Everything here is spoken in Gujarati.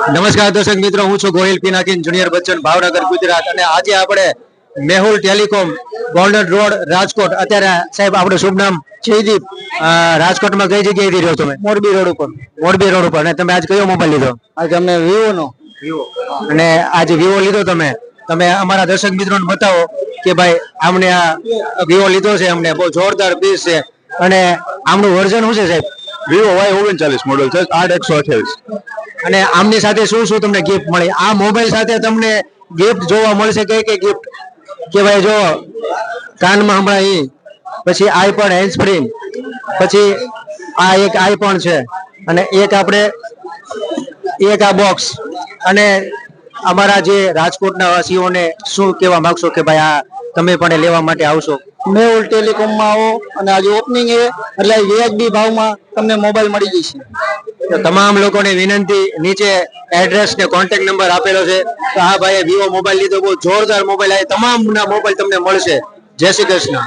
નમસ્કાર દર્શક મિત્રો, હું છું ગોહિલ પિનાકીન જુનિયર બચ્ચન, ભાવનગર, ગુજરાત. અને આજે આપણે Mehul telecom, golden road, Rajkot. અત્યારે સાહેબ આપણું શુભ નામ જયદીપ. રાજકોટમાં કઈ જગ્યાએથી રહ્યો તમે? મોરબી રોડ ઉપર. મોરબી રોડ ઉપર. અને તમે આજ કયો મોબાઈલ લીધો? આજે અમને વિવો નો. અને આજે વિવો લીધો તમે અમારા દર્શક મિત્રોને બતાવો કે ભાઈ અમને આ વિવો લીધો છે, અમને બહુ જોરદાર પીસ છે. અને આમનું વર્ઝન શું છે સાહેબ? વિવો Y39 મોડેલ છે, 8128. અને આમની સાથે શું શું તમને ગિફ્ટ મળી? આ મોબાઈલ સાથે તમને ગિફ્ટ જોવા મળશે કઈ ગિફ્ટ કે ભાઈ જો કાનમાં હમણાં પછી આઈપોડ હેન્ડ ફ્રી, પછી આ એક આઈફોન છે, અને એક આપણે એક આ બોક્સ. અને અમારા જે રાજકોટના વાસીઓને શું કહેવા માંગશો કે ભાઈ આ તમે પણ લેવા માટે આવશો? મેહુલ ટેલિકોમમાં આવો અને આજે ઓપનિંગ છે એટલે વ્યાજબી ભાવમાં તમને મોબાઈલ મળી જશે. તો તમામ લોકોને વિનંતી, નીચે એડ્રેસ ને કોન્ટેક્ટ નંબર આપેલો છે. તો આ ભાઈએ વિવો મોબાઈલ લીધો, બહુ જોરદાર મોબાઈલ. આ તમામના મોબાઈલ તમને મળશે. જય શ્રી કૃષ્ણ.